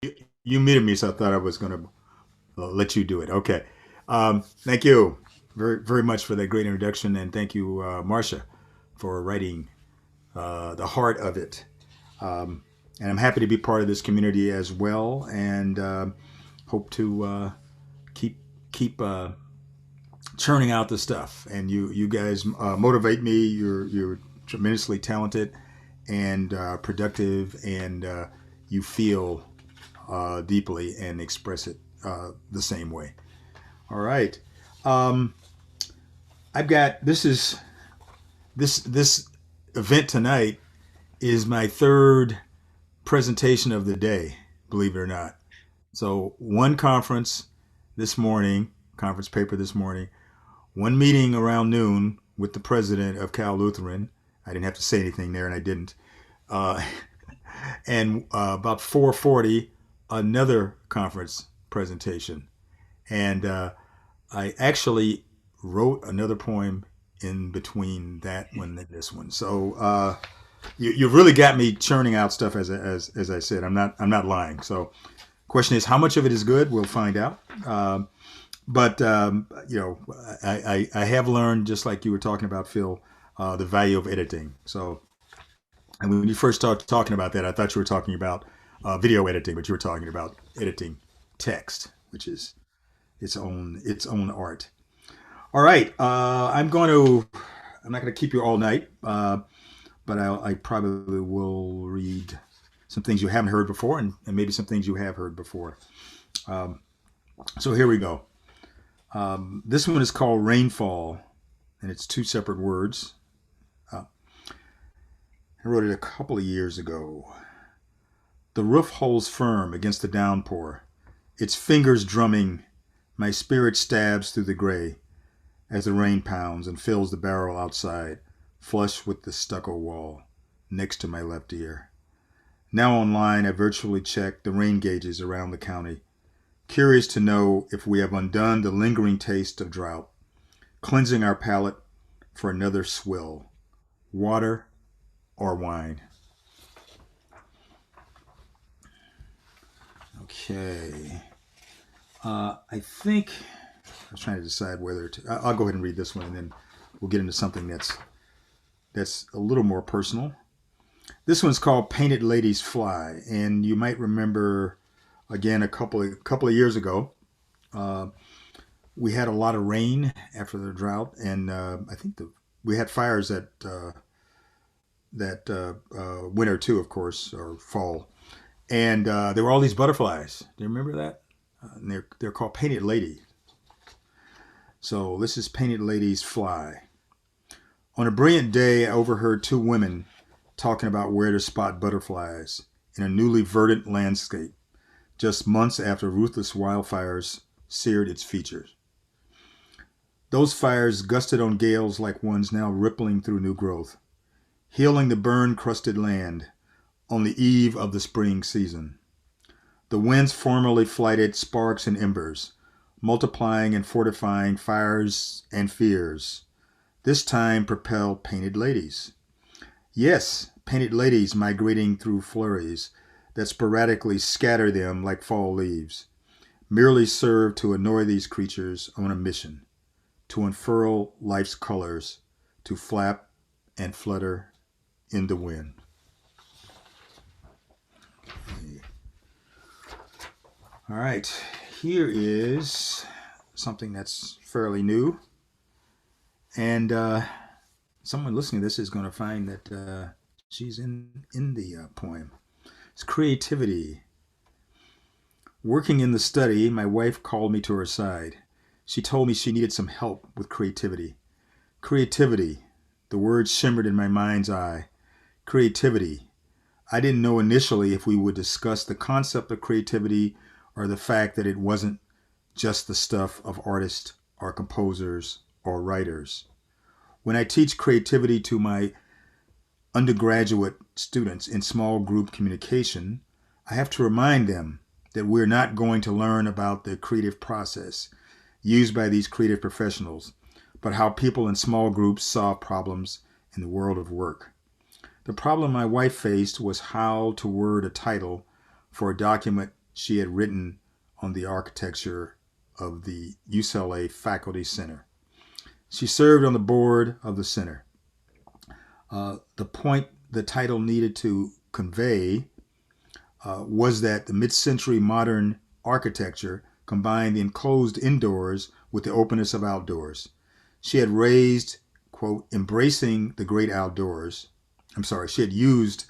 You, you muted me, so I thought I was going to let you do it. Okay. Thank you very much for that great introduction, and thank you, Marcia, for writing the heart of it. And I'm happy to be part of this community as well, and hope to keep keep churning out the stuff. And you guys motivate me. You're tremendously talented and productive, and you feel deeply and express it the same way. All right. Um, I've got this event tonight is my third presentation of the day, believe it or not. So one conference this morning, conference paper this morning, one meeting around noon with the president of Cal Lutheran. I didn't have to say anything there, and I didn't. Uh, and about 4:40, another conference presentation, and I actually wrote another poem in between that one and this one. So you've really got me churning out stuff as I said. I'm not lying. So question is, how much of it is good? We'll find out. But I have learned, just like you were talking about, Phil, the value of editing. So, and when you first started talking about that, I thought you were talking about video editing, but you were talking about editing text, which is its own art. All right, I'm not going to keep you all night, but I probably will read some things you haven't heard before, and maybe some things you have heard before. Um, so here we go. This one is called Rainfall, and it's two separate words. Uh, I wrote it a couple of years ago. The roof holds firm against the downpour, its fingers drumming. My spirit stabs through the gray as the rain pounds and fills the barrel outside, flush with the stucco wall next to my left ear. Now online, I virtually check the rain gauges around the county, curious to know if we have undone the lingering taste of drought, cleansing our palate for another swill, water or wine. Okay. I think I was trying to decide whether to. I'll go ahead and read this one, and then we'll get into something that's a little more personal. This one's called "Painted Ladies Fly," and you might remember, again, a couple of years ago, uh, we had a lot of rain after the drought, and I think we had fires that winter too, of course, or fall, and there were all these butterflies. Do you remember that? And they're called painted lady. So this is painted ladies fly. On a brilliant day, I overheard two women talking about where to spot butterflies in a newly verdant landscape, just months after ruthless wildfires seared its features. Those fires gusted on gales like ones now rippling through new growth, healing the burn crusted land on the eve of the spring season. The winds formerly flighted sparks and embers, multiplying and fortifying fires and fears. This time propelled painted ladies. Yes, painted ladies migrating through flurries that sporadically scatter them like fall leaves, merely serve to annoy these creatures on a mission, to unfurl life's colors, to flap and flutter in the wind. All right, here is something that's fairly new, and someone listening to this is going to find that she's in the poem. It's creativity. Working in the study, my wife called me to her side. She told me she needed some help with creativity. Creativity. The word shimmered in my mind's eye. Creativity. I didn't know initially if we would discuss the concept of creativity or the fact that it wasn't just the stuff of artists or composers or writers. When I teach creativity to my undergraduate students in small group communication, I have to remind them that we're not going to learn about the creative process used by these creative professionals, but how people in small groups solve problems in the world of work. The problem my wife faced was how to word a title for a document she had written on the architecture of the UCLA Faculty Center. She served on the board of the center. The point the title needed to convey was that the mid-century modern architecture combined the enclosed indoors with the openness of outdoors. She had raised, quote, embracing the great outdoors. She had used,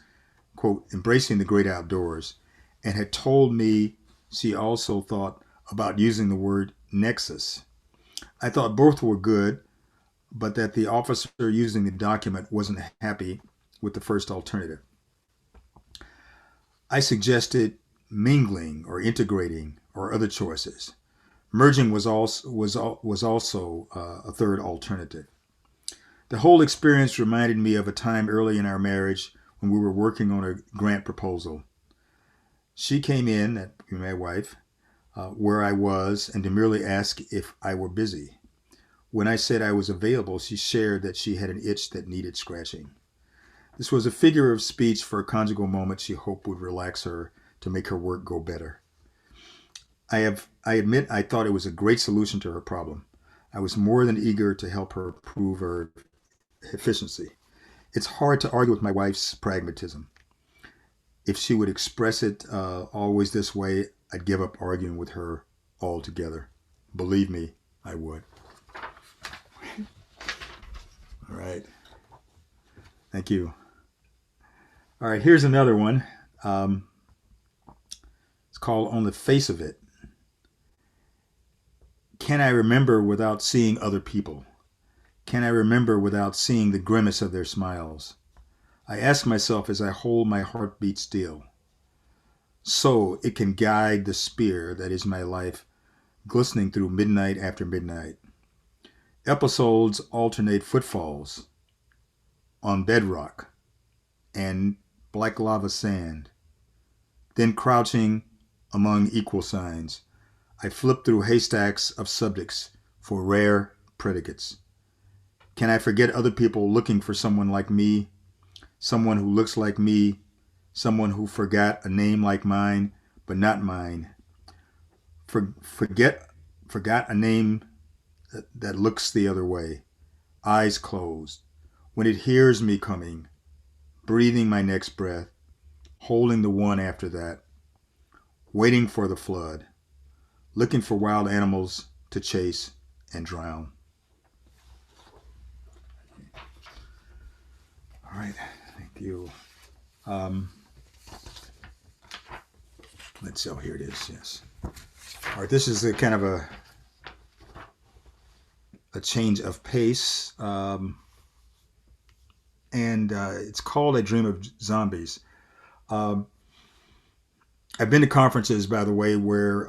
quote, embracing the great outdoors, and had told me she also thought about using the word nexus. I thought both were good, but that the officer using the document wasn't happy with the first alternative. I suggested mingling or integrating or other choices. Merging was also a third alternative. The whole experience reminded me of a time early in our marriage when we were working on a grant proposal. She came in, my wife, where I was, and demurely asked if I were busy. When I said I was available, she shared that she had an itch that needed scratching. This was a figure of speech for a conjugal moment she hoped would relax her to make her work go better. I admit I thought it was a great solution to her problem. I was more than eager to help her improve her efficiency. It's hard to argue with my wife's pragmatism. If she would express it always this way, I'd give up arguing with her altogether. Believe me, I would. All right. Thank you. All right, here's another one. It's called On the Face of It. Can I remember without seeing other people? Can I remember without seeing the grimace of their smiles? I ask myself as I hold my heartbeat still. So it can guide the spear that is my life, glistening through midnight after midnight. Episodes alternate footfalls on bedrock and black lava sand. Then crouching among equal signs, I flip through haystacks of subjects for rare predicates. Can I forget other people looking for someone like me, someone who looks like me, someone who forgot a name like mine, but not mine? Forgot a name that looks the other way, eyes closed, when it hears me coming, breathing my next breath, holding the one after that, waiting for the flood, looking for wild animals to chase and drown. All right, thank you. Let's see, here it is, yes. All right, this is a kind of a change of pace, and it's called A Dream of Zombies. I've been to conferences, by the way, where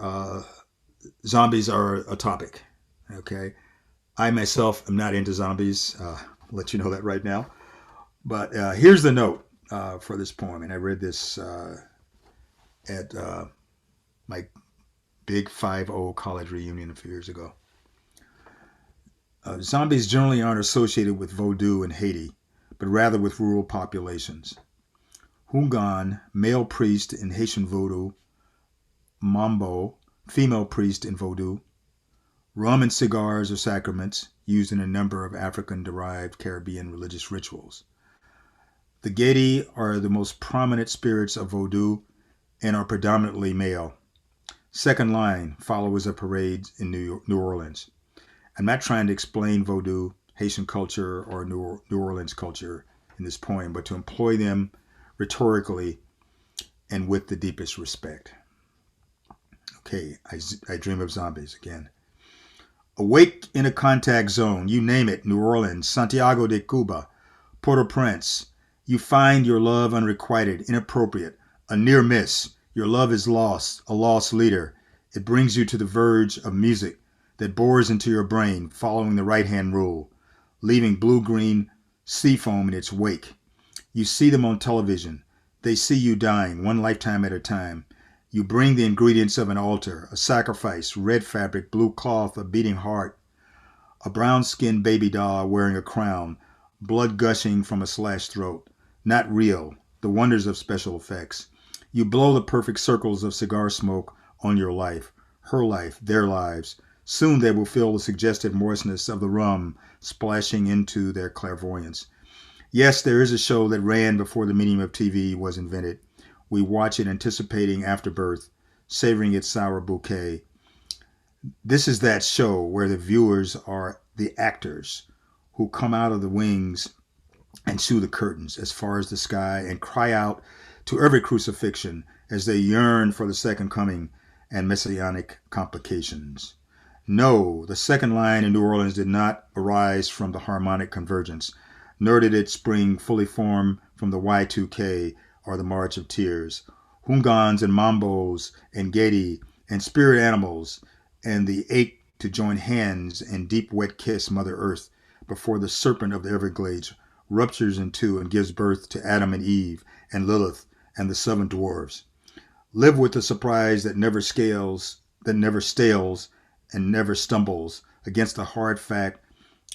zombies are a topic, okay? I myself am not into zombies. I'll let you know that right now. But here's the note for this poem, and I read this at my big 5-0 college reunion a few years ago. Zombies generally aren't associated with Vodou in Haiti, but rather with rural populations. Hungan, male priest in Haitian Vodou. Mambo, female priest in Vodou. Rum and cigars are sacraments used in a number of African-derived Caribbean religious rituals. The Gedi are the most prominent spirits of Vodou and are predominantly male. Second line, followers of parades in New Orleans. I'm not trying to explain Vodou, Haitian culture, or New Orleans culture in this poem, but to employ them rhetorically and with the deepest respect. Okay, I dream of zombies again. Awake in a contact zone, you name it, New Orleans, Santiago de Cuba, Port-au-Prince. You find your love unrequited, inappropriate, a near miss. Your love is lost, a lost leader. It brings you to the verge of music that bores into your brain, following the right-hand rule, leaving blue-green sea foam in its wake. You see them on television. They see you dying, one lifetime at a time. You bring the ingredients of an altar, a sacrifice, red fabric, blue cloth, a beating heart, a brown-skinned baby doll wearing a crown, blood gushing from a slashed throat. Not real, the wonders of special effects. You blow the perfect circles of cigar smoke on your life, her life, their lives. Soon they will feel the suggestive moistness of the rum splashing into their clairvoyance. Yes, there is a show that ran before the medium of TV was invented. We watch it anticipating afterbirth, savoring its sour bouquet. This is that show where the viewers are the actors who come out of the wings and chew the curtains as far as the sky and cry out to every crucifixion as they yearn for the second coming and messianic complications. No, the second line in New Orleans did not arise from the harmonic convergence, nor did it spring fully formed from the Y2K or the March of Tears. Hungans and Mambos and Gedi and spirit animals and the ache to join hands and deep wet kiss Mother Earth before the serpent of the Everglades ruptures in two and gives birth to Adam and Eve and Lilith and the seven dwarves. Live with the surprise that never scales, that never stales, and never stumbles against the hard fact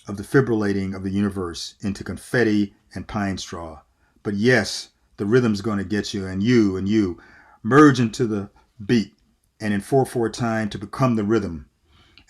of the fibrillating of the universe into confetti and pine straw. But yes, the rhythm's going to get you, and you merge into the beat and in 4/4 time to become the rhythm,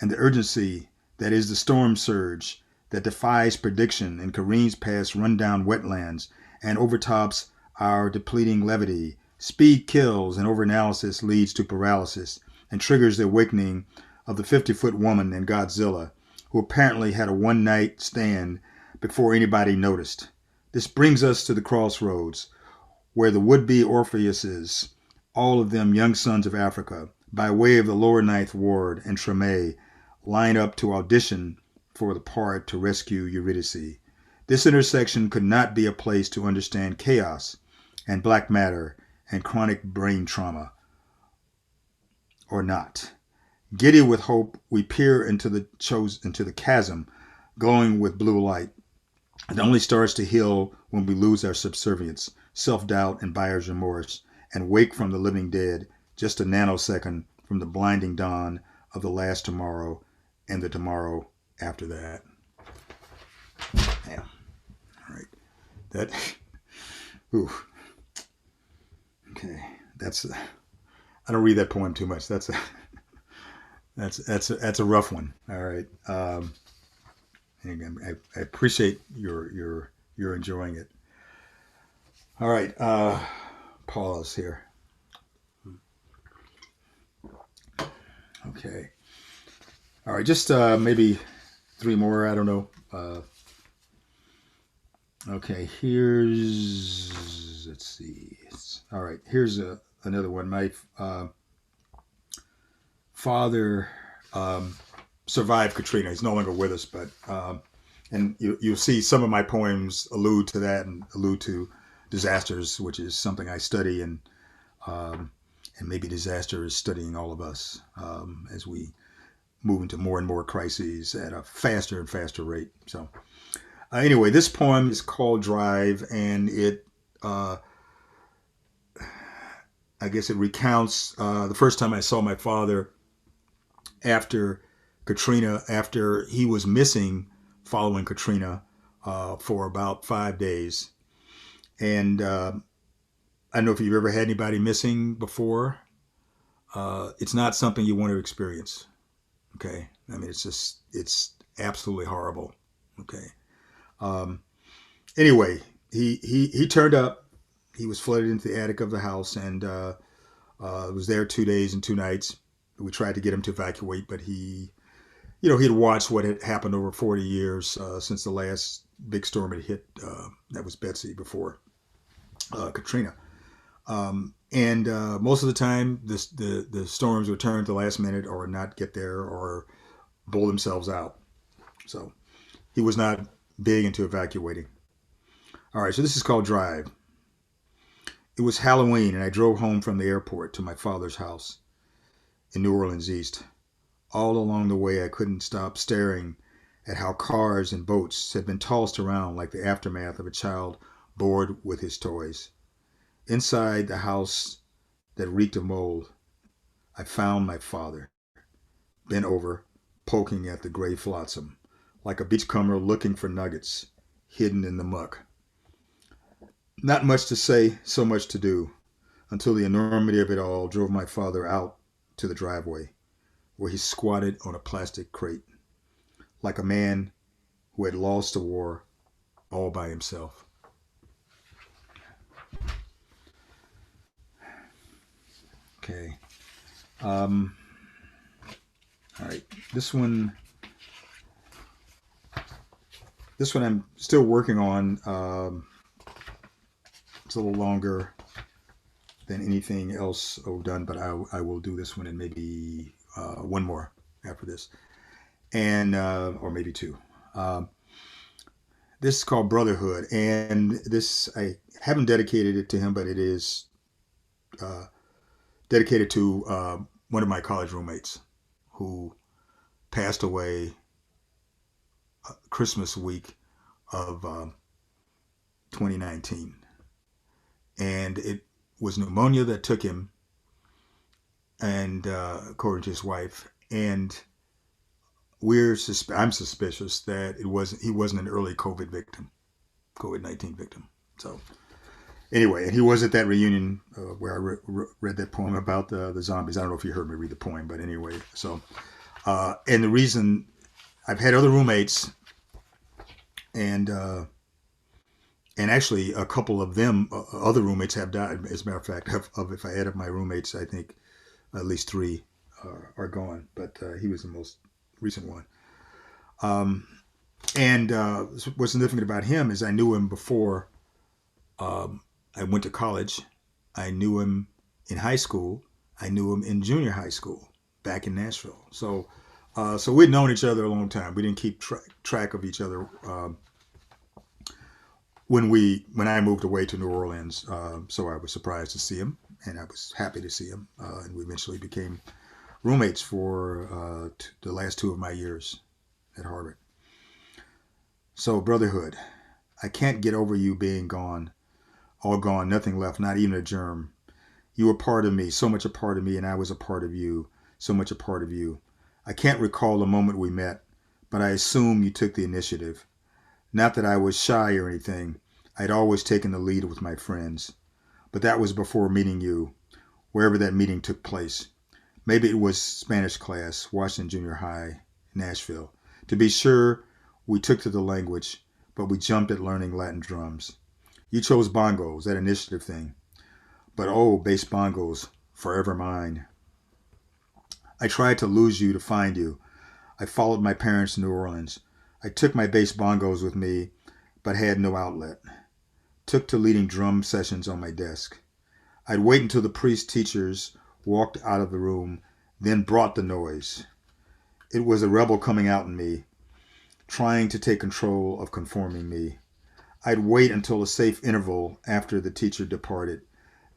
and the urgency that is the storm surge that defies prediction and careens past rundown wetlands and overtops our depleting levity. Speed kills and overanalysis leads to paralysis and triggers the awakening of the 50-foot woman in Godzilla, who apparently had a one-night stand before anybody noticed. This brings us to the crossroads, where the would-be Orpheuses, all of them young sons of Africa, by way of the lower Ninth Ward and Treme, line up to audition for the part to rescue Eurydice. This intersection could not be a place to understand chaos and black matter and chronic brain trauma, or not. Giddy with hope, we peer into the chasm, glowing with blue light. It only starts to heal when we lose our subservience, self-doubt, and buyer's remorse, and wake from the living dead just a nanosecond from the blinding dawn of the last tomorrow and the tomorrow after that. Yeah. All right. That. Ooh. Okay. I don't read that poem too much. That's a rough one. All right. Again, I appreciate your enjoying it. All right. Pause here. Okay. All right. Just maybe 3 more. I don't know. Okay. Let's see. All right. Here's another one. My father survived Katrina. He's no longer with us, but and you'll see some of my poems allude to that and allude to disasters, which is something I study, and maybe disaster is studying all of us as we move into more and more crises at a faster and faster rate. So anyway, this poem is called Drive, and it I guess it recounts the first time I saw my father after Katrina, after he was missing following Katrina for about 5 days. And I don't know if you've ever had anybody missing before. It's not something you want to experience. Okay. I mean, it's absolutely horrible. Okay. Anyway, he turned up. He was flooded into the attic of the house and was there 2 days and 2 nights. We tried to get him to evacuate, but he had watched what had happened over 40 years since the last big storm had hit. That was Betsy before Katrina. And most of the time, the storms would turn at the last minute or not get there or blow themselves out. So he was not big into evacuating. All right, so this is called Drive. It was Halloween, and I drove home from the airport to my father's house in New Orleans East. All along the way, I couldn't stop staring at how cars and boats had been tossed around like the aftermath of a child bored with his toys. Inside the house that reeked of mold, I found my father, bent over, poking at the gray flotsam, like a beachcomber looking for nuggets hidden in the muck. Not much to say, so much to do. until the enormity of it all drove my father out to the driveway, where he squatted on a plastic crate, like a man who had lost a war all by himself. Okay. Um, all right. This one. This one I'm still working on. It's a little longer than anything else I've done, but I will do this one and maybe one more after this, and or maybe two. Um, this is called Brotherhood, and this I haven't dedicated it to him, but it is uh, dedicated to one of my college roommates who passed away Christmas week of 2019, and it was pneumonia that took him, and according to his wife, and I'm suspicious that he wasn't an early COVID-19 victim. So anyway, and he was at that reunion where I read that poem about the zombies. I don't know if you heard me read the poem, but anyway. So and the reason I've had other roommates, and actually a couple of them, other roommates have died. As a matter of fact, if I add up my roommates, I think at least three are gone. But he was the most recent one. Um, and what's significant about him is I knew him before I went to college. I knew him in high school. I knew him in junior high school back in Nashville. So we'd known each other a long time. We didn't keep track of each other when I moved away to New Orleans. So I was surprised to see him, and I was happy to see him. And we eventually became roommates for the last 2 of my years at Harvard. So Brotherhood, I can't get over you being gone, all gone, nothing left, not even a germ. You were part of me, so much a part of me, and I was a part of you, so much a part of you. I can't recall the moment we met, but I assume you took the initiative. Not that I was shy or anything. I'd always taken the lead with my friends. But that was before meeting you, wherever that meeting took place. Maybe it was Spanish class, Washington Junior High, Nashville. To be sure, we took to the language, but we jumped at learning Latin drums. You chose bongos, that initiative thing. But oh, bass bongos, forever mine. I tried to lose you to find you. I followed my parents to New Orleans. I took my bass bongos with me, but had no outlet. Took to leading drum sessions on my desk. I'd wait until the priest teachers walked out of the room, then brought the noise. It was a rebel coming out in me, trying to take control of conforming me. I'd wait until a safe interval after the teacher departed,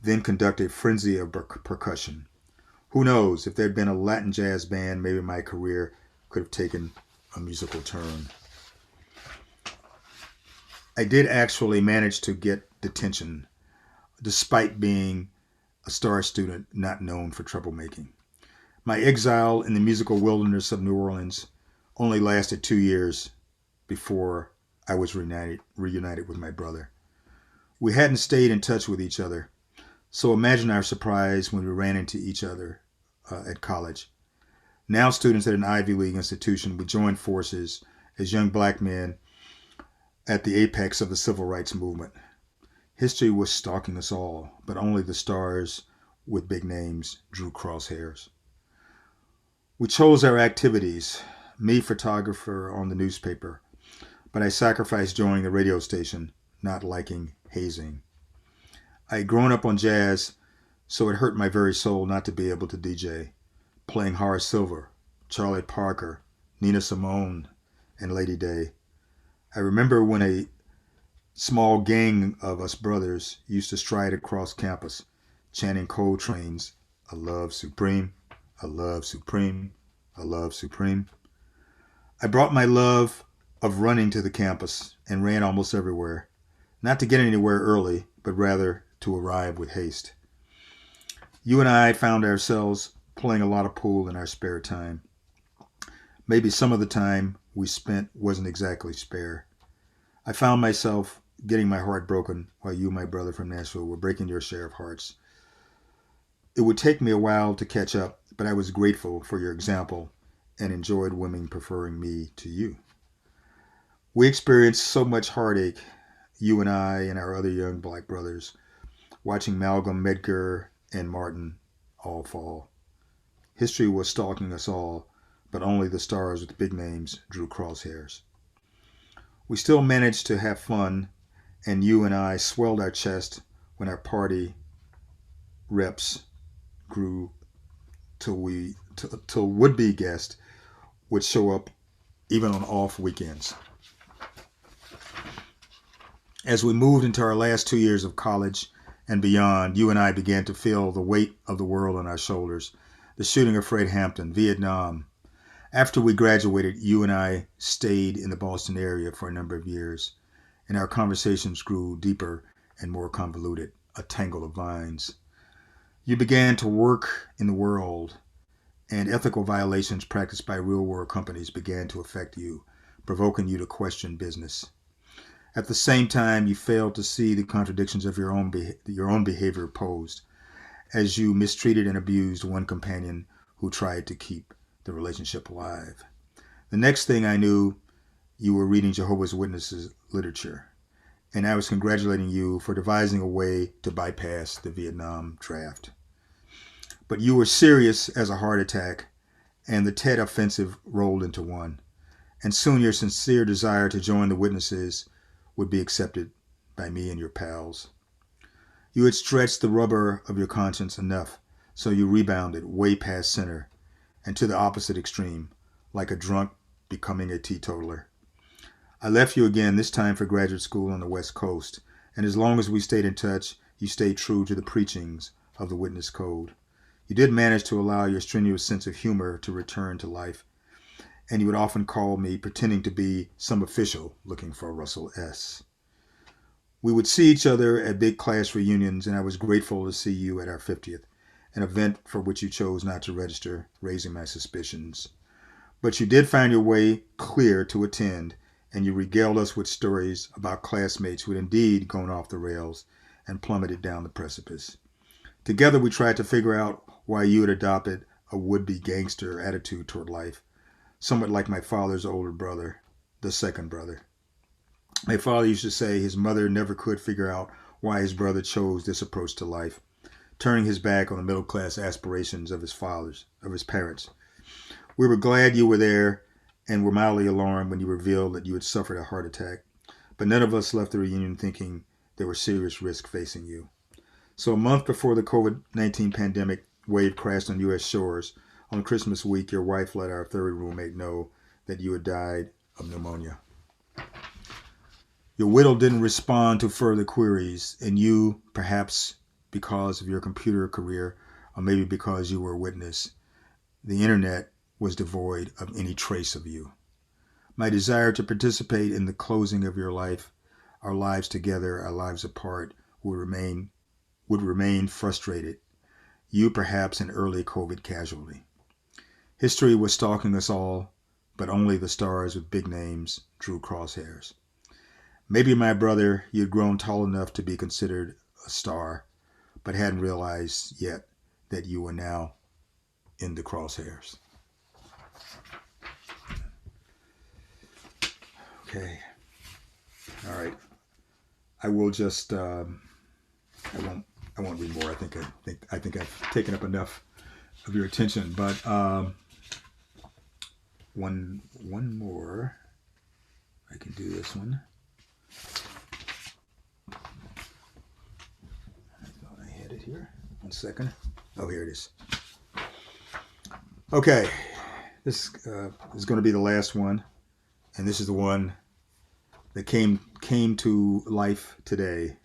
then conduct a frenzy of percussion. Who knows, if there'd been a Latin jazz band, maybe my career could have taken a musical turn. I did actually manage to get detention, despite being a star student not known for troublemaking. My exile in the musical wilderness of New Orleans only lasted 2 years before I was reunited with my brother. We hadn't stayed in touch with each other, so imagine our surprise when we ran into each other at college. Now students at an Ivy League institution, we joined forces as young black men at the apex of the civil rights movement. History was stalking us all, but only the stars with big names drew crosshairs. We chose our activities, me photographer on the newspaper, but I sacrificed joining the radio station, not liking hazing. I had grown up on jazz, so it hurt my very soul not to be able to DJ, playing Horace Silver, Charlie Parker, Nina Simone, and Lady Day. I remember when a small gang of us brothers used to stride across campus, chanting Coltrane's "A Love Supreme, a Love Supreme, a Love Supreme." I brought my love of running to the campus and ran almost everywhere, not to get anywhere early, but rather to arrive with haste. You and I found ourselves playing a lot of pool in our spare time. Maybe some of the time we spent wasn't exactly spare. I found myself getting my heart broken while you, my brother from Nashville, were breaking your share of hearts. It would take me a while to catch up, but I was grateful for your example and enjoyed women preferring me to you. We experienced so much heartache, you and I and our other young black brothers, watching Malcolm, Medgar, and Martin all fall. History was stalking us all, but only the stars with big names drew crosshairs. We still managed to have fun, and you and I swelled our chest when our party reps grew till would-be guests would show up even on off weekends. As we moved into our last 2 years of college and beyond, you and I began to feel the weight of the world on our shoulders. The shooting of Fred Hampton, Vietnam. After we graduated, you and I stayed in the Boston area for a number of years, and our conversations grew deeper and more convoluted, a tangle of vines. You began to work in the world, and ethical violations practiced by real-world companies began to affect you, provoking you to question business. At the same time, you failed to see the contradictions of your own behavior posed, as you mistreated and abused one companion who tried to keep the relationship alive. The next thing I knew, you were reading Jehovah's Witnesses literature, and I was congratulating you for devising a way to bypass the Vietnam draft. But you were serious as a heart attack, and the Tet offensive rolled into one, and soon your sincere desire to join the Witnesses would be accepted by me and your pals. You had stretched the rubber of your conscience enough, so you rebounded way past center and to the opposite extreme, like a drunk becoming a teetotaler. I left you again, this time for graduate school on the West Coast, and as long as we stayed in touch, you stayed true to the preachings of the Witness Code. You did manage to allow your strenuous sense of humor to return to life, and you would often call me pretending to be some official looking for Russell S. We would see each other at big class reunions, and I was grateful to see you at our 50th, an event for which you chose not to register, raising my suspicions. But you did find your way clear to attend, and you regaled us with stories about classmates who had indeed gone off the rails and plummeted down the precipice. Together we tried to figure out why you had adopted a would-be gangster attitude toward life, somewhat like my father's older brother, the second brother. My father used to say his mother never could figure out why his brother chose this approach to life, turning his back on the middle-class aspirations of his parents. We were glad you were there and were mildly alarmed when you revealed that you had suffered a heart attack, but none of us left the reunion thinking there were serious risks facing you. So a month before the COVID-19 pandemic wave crashed on U.S. shores, on Christmas week, your wife let our third roommate know that you had died of pneumonia. Your widow didn't respond to further queries, and you, perhaps because of your computer career, or maybe because you were a witness, the internet was devoid of any trace of you. My desire to participate in the closing of your life, our lives together, our lives apart, would remain frustrated. You, perhaps an early COVID casualty. History was stalking us all, but only the stars with big names drew crosshairs. Maybe, my brother, you had grown tall enough to be considered a star, but hadn't realized yet that you were now in the crosshairs. Okay. All right. I will just. I won't read more. I think I've taken up enough of your attention. But one more. I can do this one. I thought I had it here. 1 second. Oh, here it is. Okay. This is going to be the last one, and this is the one that came to life today.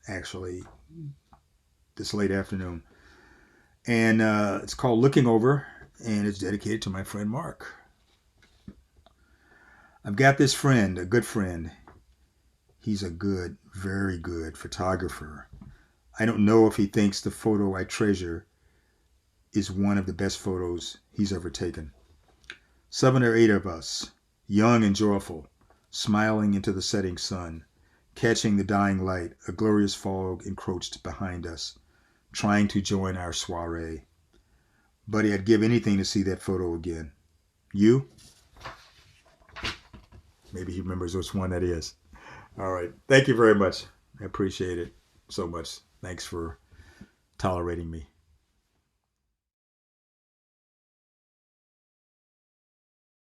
Actually, this late afternoon. And it's called Looking Over, and it's dedicated to my friend Mark. I've got this friend, a good friend. He's a good, very good photographer. I don't know if he thinks the photo I treasure is one of the best photos he's ever taken. 7 or 8 of us, young and joyful, smiling into the setting sun, catching the dying light, a glorious fog encroached behind us. trying to join our soiree. Buddy, I'd give anything to see that photo again. You? Maybe he remembers which one that is. All right. Thank you very much. I appreciate it so much. Thanks for tolerating me.